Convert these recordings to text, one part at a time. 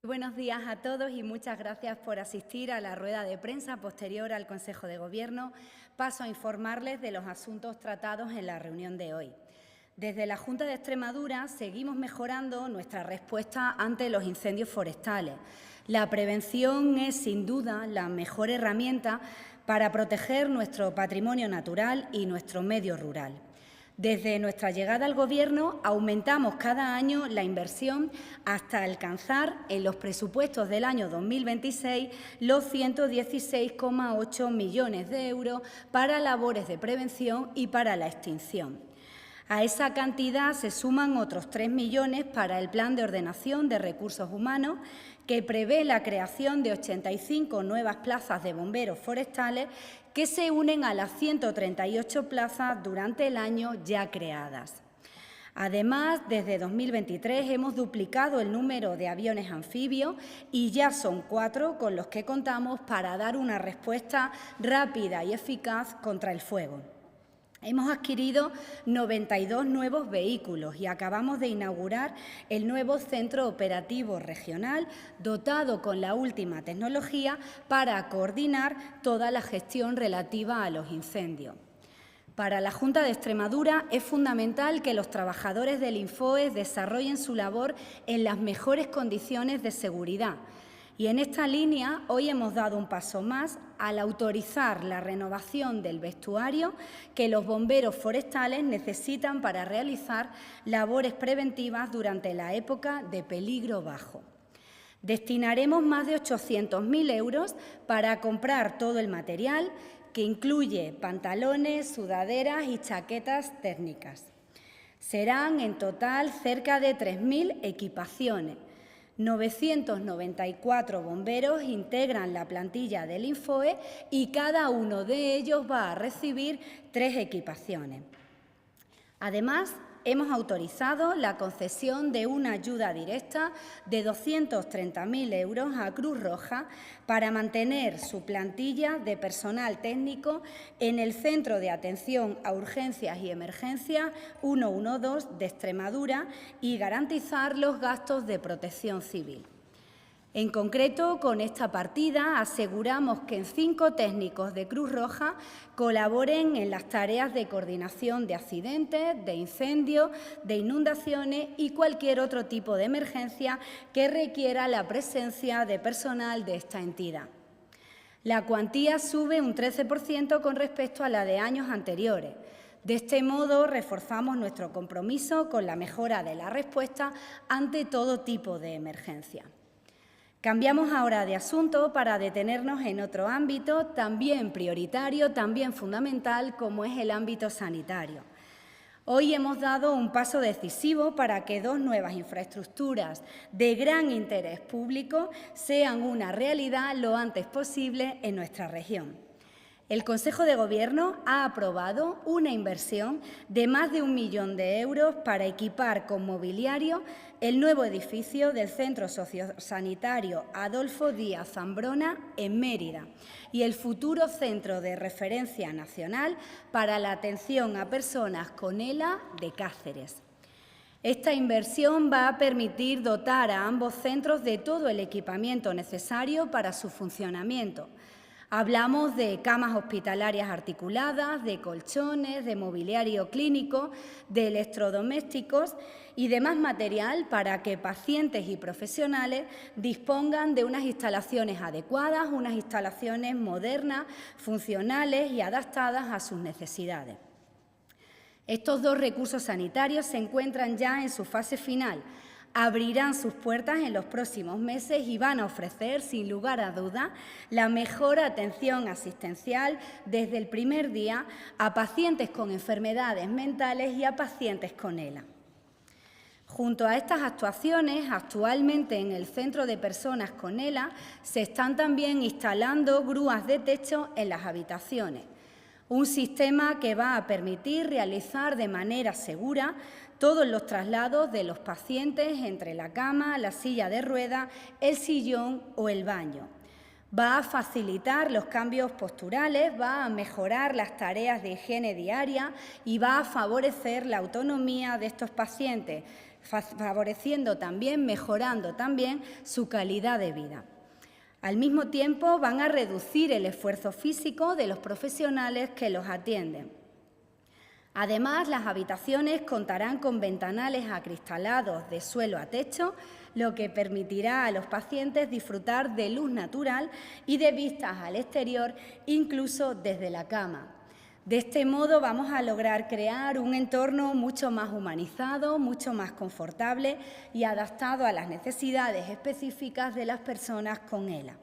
Buenos días a todos y muchas gracias por asistir a la rueda de prensa posterior al Consejo de Gobierno. Paso a informarles de los asuntos tratados en la reunión de hoy. Desde la Junta de Extremadura seguimos mejorando nuestra respuesta ante los incendios forestales. La prevención es, sin duda, la mejor herramienta para proteger nuestro patrimonio natural y nuestro medio rural. Desde nuestra llegada al Gobierno aumentamos cada año la inversión hasta alcanzar en los presupuestos del año 2026 los 116,8 millones de euros para labores de prevención y para la extinción. A esa cantidad se suman otros 3 millones para el Plan de Ordenación de Recursos Humanos, que prevé la creación de 85 nuevas plazas de bomberos forestales que se unen a las 138 plazas durante el año ya creadas. Además, desde 2023 hemos duplicado el número de aviones anfibios y ya son 4 con los que contamos para dar una respuesta rápida y eficaz contra el fuego. Hemos adquirido 92 nuevos vehículos y acabamos de inaugurar el nuevo Centro Operativo Regional, dotado con la última tecnología para coordinar toda la gestión relativa a los incendios. Para la Junta de Extremadura es fundamental que los trabajadores del Infoe desarrollen su labor en las mejores condiciones de seguridad. Y en esta línea, hoy hemos dado un paso más al autorizar la renovación del vestuario que los bomberos forestales necesitan para realizar labores preventivas durante la época de peligro bajo. Destinaremos más de 800.000 euros para comprar todo el material, que incluye pantalones, sudaderas y chaquetas técnicas. Serán en total cerca de 3.000 equipaciones. 994 bomberos integran la plantilla del Infoe y cada uno de ellos va a recibir 3 equipaciones. Además, hemos autorizado la concesión de una ayuda directa de 230.000 euros a Cruz Roja para mantener su plantilla de personal técnico en el Centro de Atención a Urgencias y Emergencias 112 de Extremadura y garantizar los gastos de protección civil. En concreto, con esta partida aseguramos que 5 técnicos de Cruz Roja colaboren en las tareas de coordinación de accidentes, de incendios, de inundaciones y cualquier otro tipo de emergencia que requiera la presencia de personal de esta entidad. La cuantía sube un 13% con respecto a la de años anteriores. De este modo, reforzamos nuestro compromiso con la mejora de la respuesta ante todo tipo de emergencia. Cambiamos ahora de asunto para detenernos en otro ámbito también prioritario, también fundamental, como es el ámbito sanitario. Hoy hemos dado un paso decisivo para que 2 nuevas infraestructuras de gran interés público sean una realidad lo antes posible en nuestra región. El Consejo de Gobierno ha aprobado una inversión de más de 1 millón de euros para equipar con mobiliario el nuevo edificio del Centro Sociosanitario Adolfo Díaz Zambrona en Mérida y el futuro Centro de Referencia Nacional para la Atención a Personas con ELA de Cáceres. Esta inversión va a permitir dotar a ambos centros de todo el equipamiento necesario para su funcionamiento. Hablamos de camas hospitalarias articuladas, de colchones, de mobiliario clínico, de electrodomésticos y demás material para que pacientes y profesionales dispongan de unas instalaciones adecuadas, unas instalaciones modernas, funcionales y adaptadas a sus necesidades. Estos 2 recursos sanitarios se encuentran ya en su fase final. Abrirán sus puertas en los próximos meses y van a ofrecer, sin lugar a duda, la mejor atención asistencial desde el primer día a pacientes con enfermedades mentales y a pacientes con ELA. Junto a estas actuaciones, actualmente en el Centro de Personas con ELA se están también instalando grúas de techo en las habitaciones. Un sistema que va a permitir realizar de manera segura todos los traslados de los pacientes entre la cama, la silla de ruedas, el sillón o el baño. Va a facilitar los cambios posturales, va a mejorar las tareas de higiene diaria y va a favorecer la autonomía de estos pacientes favoreciendo también, mejorando también su calidad de vida. Al mismo tiempo, van a reducir el esfuerzo físico de los profesionales que los atienden. Además, las habitaciones contarán con ventanales acristalados de suelo a techo, lo que permitirá a los pacientes disfrutar de luz natural y de vistas al exterior, incluso desde la cama. De este modo vamos a lograr crear un entorno mucho más humanizado, mucho más confortable y adaptado a las necesidades específicas de las personas con ELA.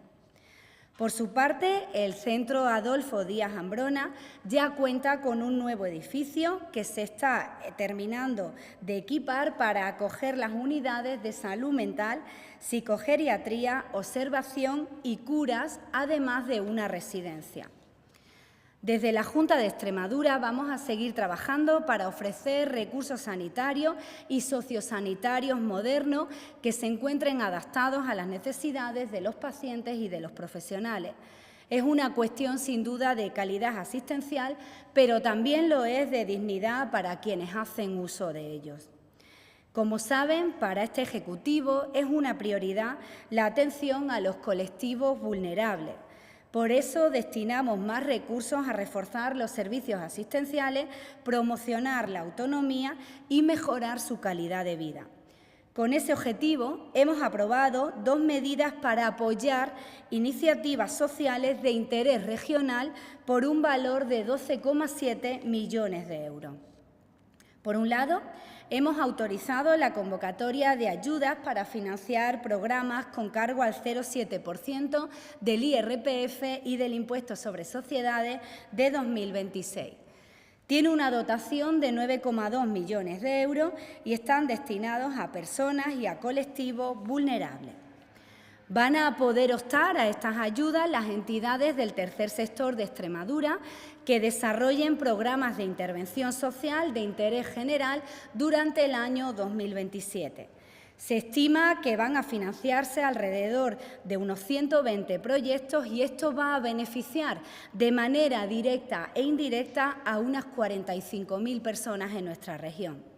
Por su parte, el Centro Adolfo Díaz Ambrona ya cuenta con un nuevo edificio que se está terminando de equipar para acoger las unidades de salud mental, psicogeriatría, observación y curas, además de una residencia. Desde la Junta de Extremadura vamos a seguir trabajando para ofrecer recursos sanitarios y sociosanitarios modernos que se encuentren adaptados a las necesidades de los pacientes y de los profesionales. Es una cuestión sin duda de calidad asistencial, pero también lo es de dignidad para quienes hacen uso de ellos. Como saben, para este Ejecutivo es una prioridad la atención a los colectivos vulnerables. Por eso destinamos más recursos a reforzar los servicios asistenciales, promocionar la autonomía y mejorar su calidad de vida. Con ese objetivo, hemos aprobado 2 medidas para apoyar iniciativas sociales de interés regional por un valor de 12,7 millones de euros. Por un lado, hemos autorizado la convocatoria de ayudas para financiar programas con cargo al 0,7% del IRPF y del impuesto sobre sociedades de 2026. Tiene una dotación de 9,2 millones de euros y están destinados a personas y a colectivos vulnerables. Van a poder optar a estas ayudas las entidades del tercer sector de Extremadura que desarrollen programas de intervención social de interés general durante el año 2027. Se estima que van a financiarse alrededor de unos 120 proyectos y esto va a beneficiar de manera directa e indirecta a unas 45.000 personas en nuestra región.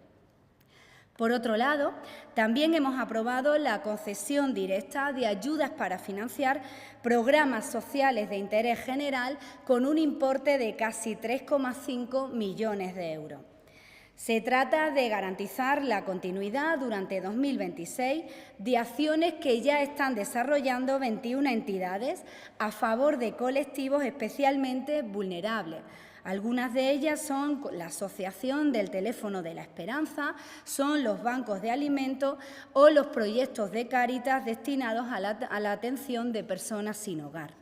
Por otro lado, también hemos aprobado la concesión directa de ayudas para financiar programas sociales de interés general con un importe de casi 3,5 millones de euros. Se trata de garantizar la continuidad durante 2026 de acciones que ya están desarrollando 21 entidades a favor de colectivos especialmente vulnerables. Algunas de ellas son la Asociación del Teléfono de la Esperanza, son los bancos de alimentos o los proyectos de Cáritas destinados a la atención de personas sin hogar.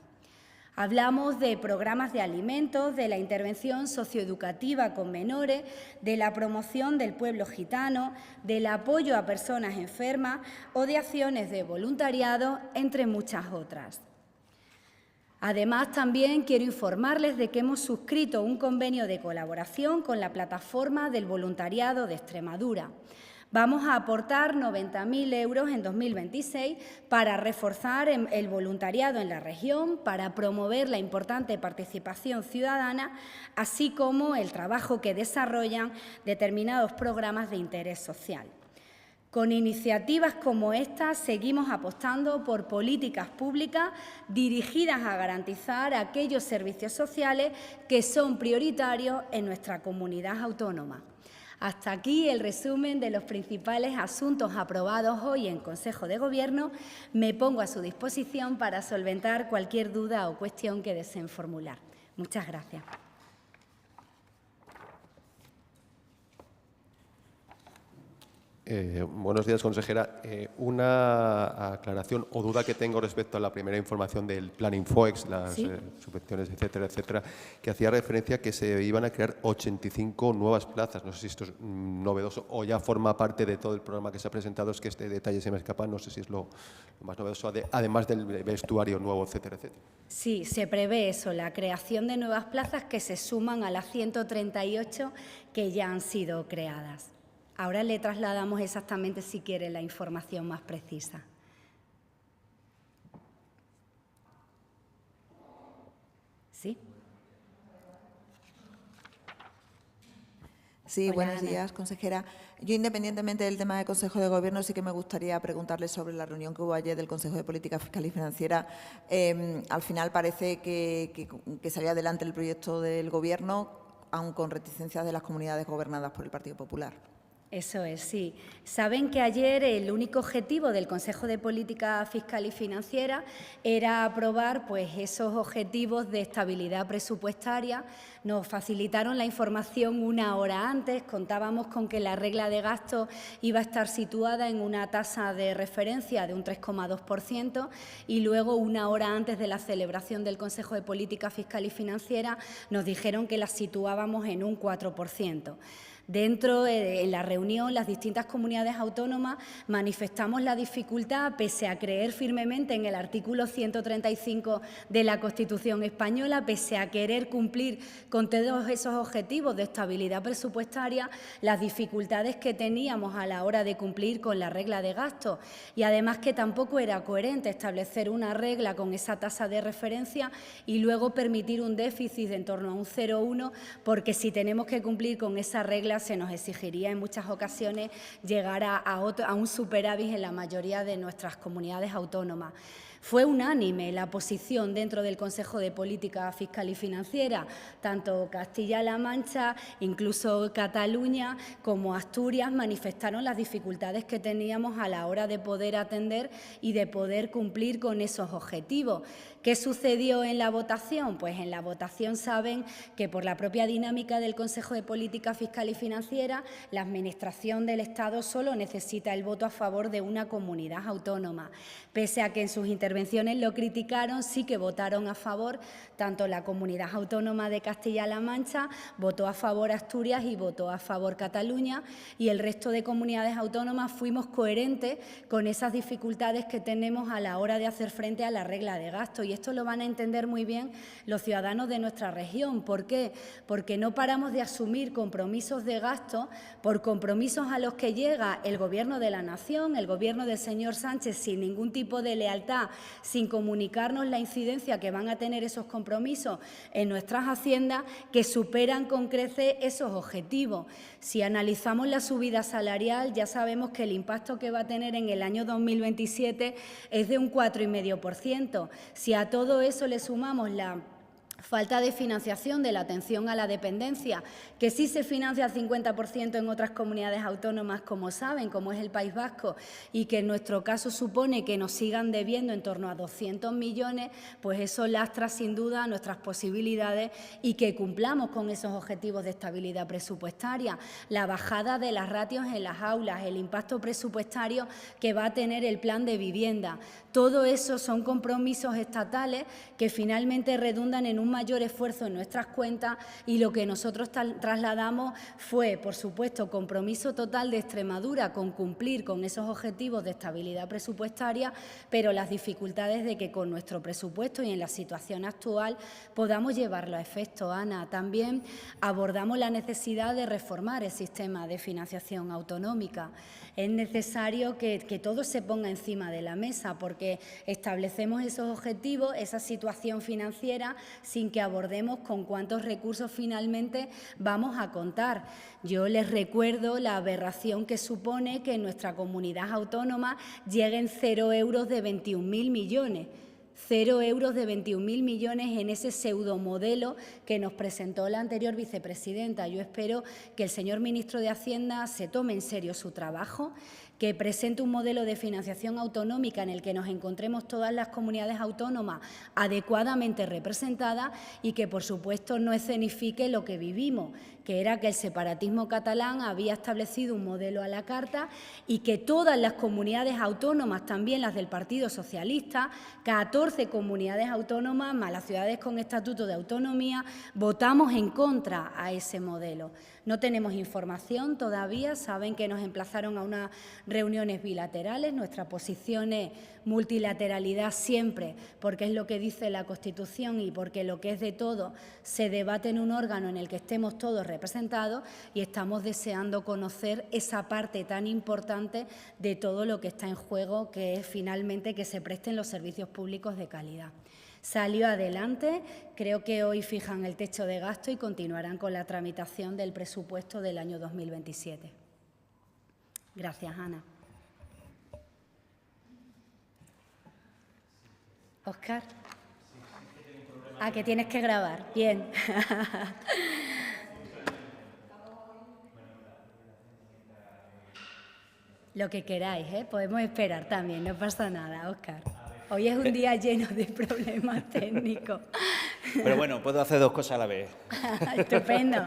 Hablamos de programas de alimentos, de la intervención socioeducativa con menores, de la promoción del pueblo gitano, del apoyo a personas enfermas o de acciones de voluntariado, entre muchas otras. Además, también quiero informarles de que hemos suscrito un convenio de colaboración con la Plataforma del Voluntariado de Extremadura. Vamos a aportar 90.000 euros en 2026 para reforzar el voluntariado en la región, para promover la importante participación ciudadana, así como el trabajo que desarrollan determinados programas de interés social. Con iniciativas como esta seguimos apostando por políticas públicas dirigidas a garantizar aquellos servicios sociales que son prioritarios en nuestra comunidad autónoma. Hasta aquí el resumen de los principales asuntos aprobados hoy en Consejo de Gobierno. Me pongo a su disposición para solventar cualquier duda o cuestión que deseen formular. Muchas gracias. Buenos días, consejera. Una aclaración o duda que tengo respecto a la primera información del Plan Infoex, las ¿Sí? subvenciones, etcétera, etcétera, que hacía referencia a que se iban a crear 85 nuevas plazas. No sé si esto es novedoso o ya forma parte de todo el programa que se ha presentado. Es que este detalle se me escapa. No sé si es lo más novedoso, además del vestuario nuevo, etcétera, etcétera. Sí, se prevé eso, la creación de nuevas plazas que se suman a las 138 que ya han sido creadas. Ahora le trasladamos exactamente, si quiere, la información más precisa. ¿Sí? Sí, Hola, buenos Ana. días, consejera. Yo, independientemente del tema del Consejo de Gobierno, sí que me gustaría preguntarle sobre la reunión que hubo ayer del Consejo de Política Fiscal y Financiera. Al final parece que salió adelante el proyecto del Gobierno, aun con reticencias de las comunidades gobernadas por el Partido Popular. Eso es, sí. Saben que ayer el único objetivo del Consejo de Política Fiscal y Financiera era aprobar pues, esos objetivos de estabilidad presupuestaria. Nos facilitaron la información una hora antes, contábamos con que la regla de gasto iba a estar situada en una tasa de referencia de un 3,2% y luego una hora antes de la celebración del Consejo de Política Fiscal y Financiera nos dijeron que la situábamos en un 4%. Dentro, en la reunión, las distintas comunidades autónomas manifestamos la dificultad, pese a creer firmemente en el artículo 135 de la Constitución española, pese a querer cumplir con todos esos objetivos de estabilidad presupuestaria, las dificultades que teníamos a la hora de cumplir con la regla de gasto. Y además que tampoco era coherente establecer una regla con esa tasa de referencia y luego permitir un déficit de en torno a un 0,1, porque si tenemos que cumplir con esa regla se nos exigiría en muchas ocasiones llegar a un superávit en la mayoría de nuestras comunidades autónomas. Fue unánime la posición dentro del Consejo de Política Fiscal y Financiera, tanto Castilla-La Mancha, incluso Cataluña, como Asturias manifestaron las dificultades que teníamos a la hora de poder atender y de poder cumplir con esos objetivos. ¿Qué sucedió en la votación? Pues en la votación saben que por la propia dinámica del Consejo de Política Fiscal y Financiera, la Administración del Estado solo necesita el voto a favor de una comunidad autónoma. Pese a que en sus intervenciones lo criticaron, sí que votaron a favor, tanto la Comunidad Autónoma de Castilla-La Mancha, votó a favor Asturias y votó a favor Cataluña, y el resto de comunidades autónomas fuimos coherentes con esas dificultades que tenemos a la hora de hacer frente a la regla de gasto. Y esto lo van a entender muy bien los ciudadanos de nuestra región. ¿Por qué? Porque no paramos de asumir compromisos de gasto por compromisos a los que llega el Gobierno de la Nación, el Gobierno del señor Sánchez, sin ningún tipo de lealtad, sin comunicarnos la incidencia que van a tener esos compromisos en nuestras haciendas, que superan con creces esos objetivos. Si analizamos la subida salarial, ya sabemos que el impacto que va a tener en el año 2027 es de un 4,5%. Si a todo eso le sumamos la falta de financiación de la atención a la dependencia, que sí se financia al 50% en otras comunidades autónomas, como saben, como es el País Vasco, y que en nuestro caso supone que nos sigan debiendo en torno a 200 millones, pues eso lastra sin duda nuestras posibilidades y que cumplamos con esos objetivos de estabilidad presupuestaria. La bajada de las ratios en las aulas, el impacto presupuestario que va a tener el plan de vivienda, todo eso son compromisos estatales que finalmente redundan en un mayor esfuerzo en nuestras cuentas, y lo que nosotros trasladamos fue, por supuesto, compromiso total de Extremadura con cumplir con esos objetivos de estabilidad presupuestaria, pero las dificultades de que con nuestro presupuesto y en la situación actual podamos llevarlo a efecto. Ana, también abordamos la necesidad de reformar el sistema de financiación autonómica. Es necesario que todo se ponga encima de la mesa, porque establecemos esos objetivos, esa situación financiera, sin que abordemos con cuántos recursos finalmente vamos a contar. Yo les recuerdo la aberración que supone que en nuestra comunidad autónoma lleguen 0 euros de 21.000 millones. 0 euros de 21.000 millones en ese pseudomodelo que nos presentó la anterior vicepresidenta. Yo espero que el señor ministro de Hacienda se tome en serio su trabajo, que presente un modelo de financiación autonómica en el que nos encontremos todas las comunidades autónomas adecuadamente representadas y que, por supuesto, no escenifique lo que vivimos, que era que el separatismo catalán había establecido un modelo a la carta y que todas las comunidades autónomas, también las del Partido Socialista, 14 comunidades autónomas, más las ciudades con estatuto de autonomía, votamos en contra a ese modelo. No tenemos información todavía, saben que nos emplazaron a unas reuniones bilaterales, nuestra posición es multilateralidad siempre, porque es lo que dice la Constitución y porque lo que es de todo se debate en un órgano en el que estemos todos representados, y estamos deseando conocer esa parte tan importante de todo lo que está en juego, que es finalmente que se presten los servicios públicos de calidad. Salió adelante, creo que hoy fijan el techo de gasto y continuarán con la tramitación del presupuesto del año 2027. Gracias, Ana. Óscar. Ah, que tienes que grabar. Bien. Lo que queráis, ¿eh? Podemos esperar también, no pasa nada, Óscar. Hoy es un día lleno de problemas técnicos. Pero bueno, puedo hacer dos cosas a la vez. Estupendo.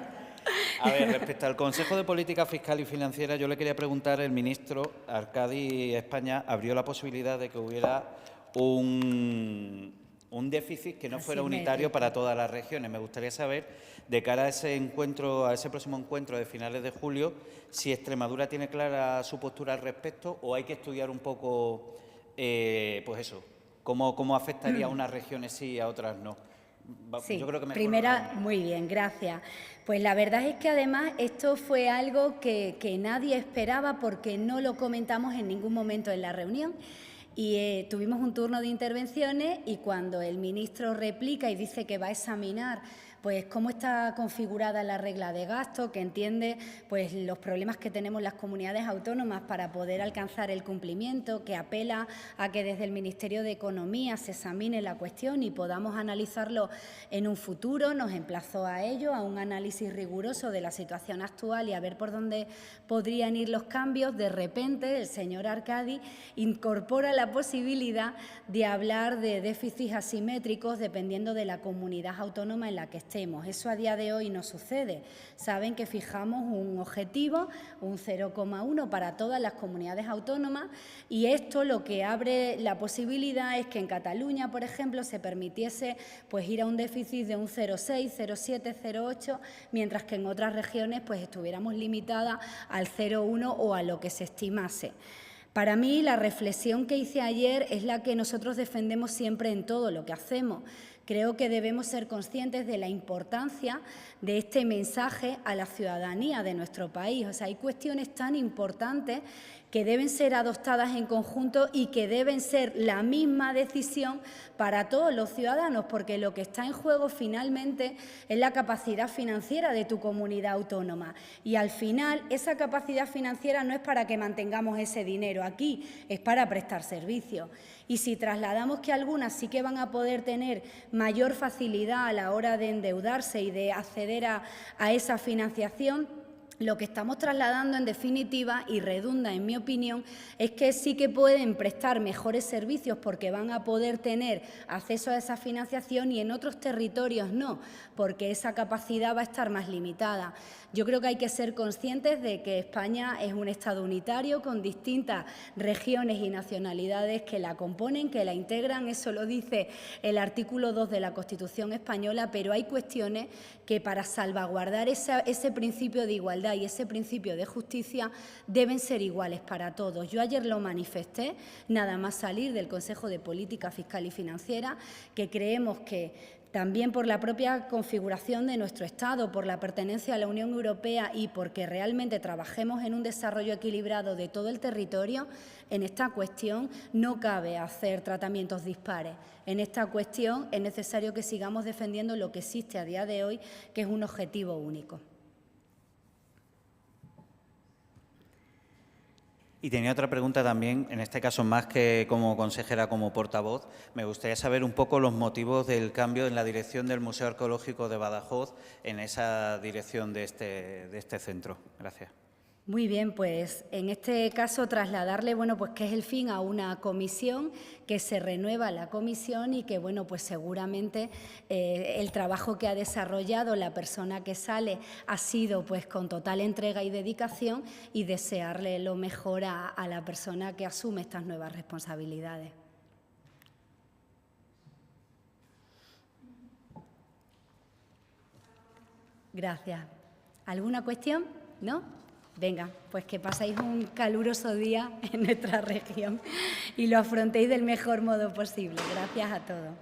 A ver, respecto al Consejo de Política Fiscal y Financiera, yo le quería preguntar, el ministro Arcadi España abrió la posibilidad de que hubiera un déficit que no fuera unitario para todas las regiones. Me gustaría saber, de cara a ese encuentro, a ese próximo encuentro de finales de julio, si Extremadura tiene clara su postura al respecto o hay que estudiar un poco, pues eso, cómo afectaría a unas regiones sí y a otras no. Sí, yo creo que primera, muy bien, gracias. Pues la verdad es que además esto fue algo que nadie esperaba porque no lo comentamos en ningún momento en la reunión. Y tuvimos un turno de intervenciones y cuando el ministro replica y dice que va a examinar pues cómo está configurada la regla de gasto, que entiende pues los problemas que tenemos las comunidades autónomas para poder alcanzar el cumplimiento, que apela a que desde el Ministerio de Economía se examine la cuestión y podamos analizarlo en un futuro, nos emplazó a ello, a un análisis riguroso de la situación actual y a ver por dónde podrían ir los cambios. De repente el señor Arcadi incorpora la posibilidad de hablar de déficits asimétricos dependiendo de la comunidad autónoma en la que estemos. Eso a día de hoy no sucede. Saben que fijamos un objetivo, un 0,1 para todas las comunidades autónomas y esto lo que abre la posibilidad es que en Cataluña, por ejemplo, se permitiese pues ir a un déficit de un 0,6, 0,7, 0,8, mientras que en otras regiones pues estuviéramos limitadas al 0,1 o a lo que se estimase. Para mí, la reflexión que hice ayer es la que nosotros defendemos siempre en todo lo que hacemos. Creo que debemos ser conscientes de la importancia de este mensaje a la ciudadanía de nuestro país. O sea, hay cuestiones tan importantes que deben ser adoptadas en conjunto y que deben ser la misma decisión para todos los ciudadanos, porque lo que está en juego finalmente es la capacidad financiera de tu comunidad autónoma. Y al final esa capacidad financiera no es para que mantengamos ese dinero aquí, es para prestar servicios. Y si trasladamos que algunas sí que van a poder tener mayor facilidad a la hora de endeudarse y de acceder a esa financiación, lo que estamos trasladando en definitiva, y redunda en mi opinión, es que sí que pueden prestar mejores servicios porque van a poder tener acceso a esa financiación y en otros territorios no, porque esa capacidad va a estar más limitada. Yo creo que hay que ser conscientes de que España es un Estado unitario con distintas regiones y nacionalidades que la componen, que la integran, eso lo dice el artículo 2 de la Constitución española, pero hay cuestiones que para salvaguardar ese principio de igualdad y ese principio de justicia deben ser iguales para todos. Yo ayer lo manifesté, nada más salir del Consejo de Política Fiscal y Financiera, que creemos que también por la propia configuración de nuestro Estado, por la pertenencia a la Unión Europea y porque realmente trabajemos en un desarrollo equilibrado de todo el territorio, en esta cuestión no cabe hacer tratamientos dispares. En esta cuestión es necesario que sigamos defendiendo lo que existe a día de hoy, que es un objetivo único. Y tenía otra pregunta también, en este caso más que como consejera, como portavoz. Me gustaría saber un poco los motivos del cambio en la dirección del Museo Arqueológico de Badajoz, en esa dirección de este centro. Gracias. Muy bien, pues en este caso trasladarle, bueno, pues que es el fin a una comisión, que se renueva la comisión y que, bueno, pues seguramente el trabajo que ha desarrollado la persona que sale ha sido pues con total entrega y dedicación y desearle lo mejor a la persona que asume estas nuevas responsabilidades. Gracias. ¿Alguna cuestión? ¿No? Venga, pues que pasáis un caluroso día en nuestra región y lo afrontéis del mejor modo posible. Gracias a todos.